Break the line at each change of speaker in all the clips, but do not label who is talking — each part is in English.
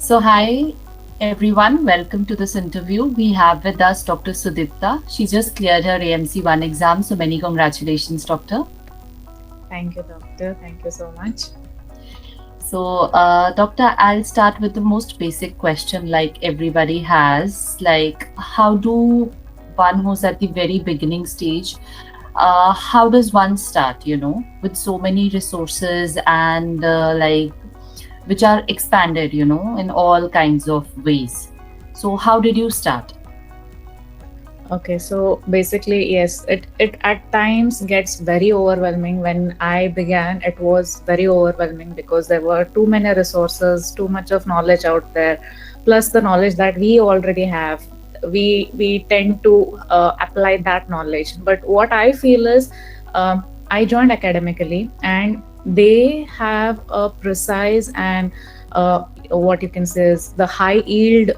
So, hi everyone, welcome to this interview. We have with us Dr. Sudipta. She just cleared her AMC 1 exam, so many congratulations, Doctor.
Thank you, doctor. Thank you so much.
So, Doctor, I'll start with the most basic question like everybody has. Like, how do one who's at the very beginning stage, how does one start, with so many resources and which are expanded, in all kinds of ways. So, how did you start?
Okay, so basically, yes, it at times gets very overwhelming. When I began, it was very overwhelming because there were too many resources, too much of knowledge out there, plus the knowledge that we already have. We tend to apply that knowledge. But what I feel is, I joined academically, and they have a precise and what you can say is the high yield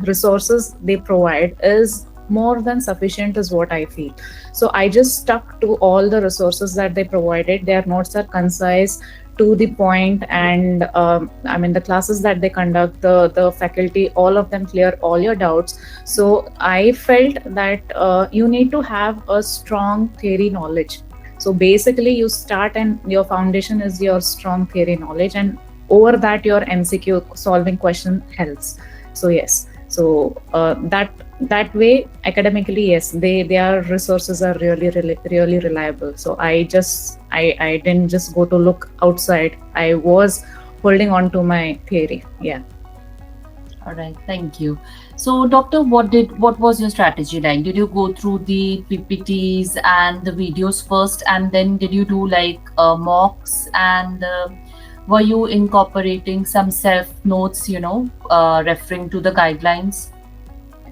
resources they provide is more than sufficient is what I feel. So I just stuck to all the resources that they provided. Their notes are concise, to the point, and I mean the classes that they conduct, the faculty, all of them clear all your doubts. So I felt that you need to have a strong theory knowledge. So basically you start and your foundation is your strong theory knowledge, and over that your MCQ solving question helps. So yes, so that way academically, yes, their resources are really reliable. So I didn't just go to look outside. I was holding on to my theory. Yeah.
All right, thank you. So, doctor, what was your strategy like? Did you go through the PPTs and the videos first, and then did you do like mocks, and were you incorporating some self notes, referring to the guidelines?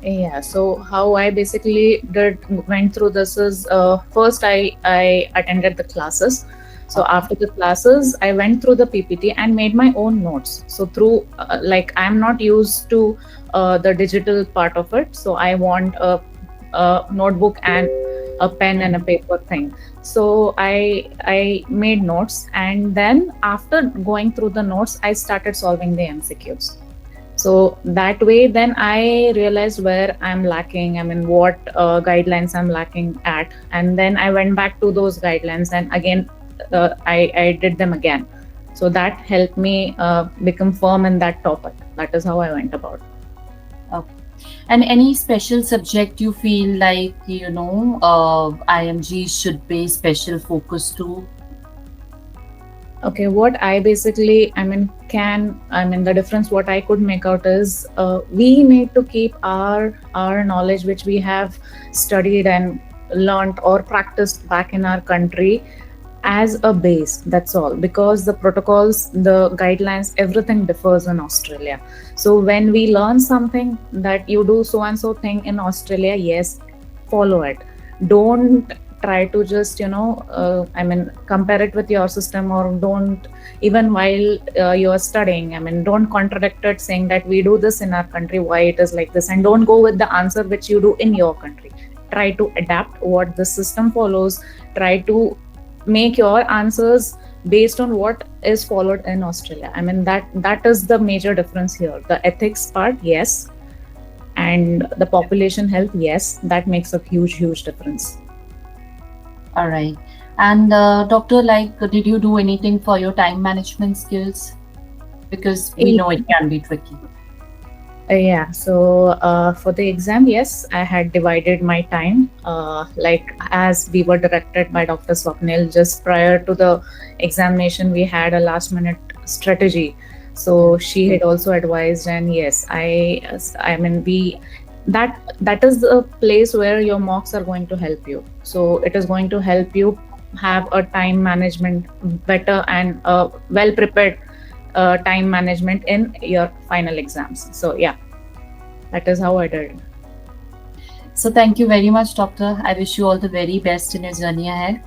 Yeah, so how I basically did went through this is first I attended the classes. So
Okay.
after the classes, I went through the PPT and made my own notes. So through like I'm not used to the digital part of it, so I want a notebook and a pen and a
Mhm.
paper thing. So I made notes, and then after going through the notes, I started solving the MCQs. So that way then I realized where I'm lacking, I mean what guidelines I'm lacking at, and then I went back to those guidelines, and again I did them again. So that helped me become firm in that topic. That is how I went about.
Okay. And any special subject you feel like, IMG should pay special focus to?
Okay, what I basically, I mean, the difference what I could make out is we need to keep our knowledge which we have studied and learned or practiced back in our country as a base. That's all, because the protocols, the guidelines, everything differs in Australia. So when we learn something that you do so and so thing in Australia, yes, follow it. Don't try to just compare it with your system, or don't, even while you are studying, I mean don't contradict it saying that we do this in our country, why it is like this, and don't go with the answer which you do in your country. Try to adapt what the system follows. Try to make your answers based on what is followed in Australia. I mean that is the major difference here. The ethics part, yes, and the population health, yes, that makes a huge difference.
All right. And doctor, like, did you do anything for your time management skills? Because we know it can be tricky.
Yeah, so for the exam, yes, I had divided my time. Like as we were directed by Dr. Swapnil, just prior to the examination, we had a last minute strategy. So she had also advised, and yes, I mean, that is the place where your mocks are going to help you. So it is going to help you have a time management better, and well prepared time management in your final exams. So yeah, that is how I did.
So thank you very much, doctor. I wish you all the very best in your journey ahead.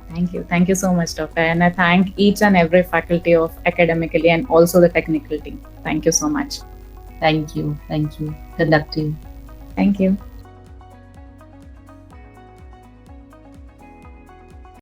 Thank you. Thank you so much, Doctor. And I thank each and every faculty of academically and also the technical team. Thank you so much.
Thank you. Thank you. Good luck to you.
Thank you.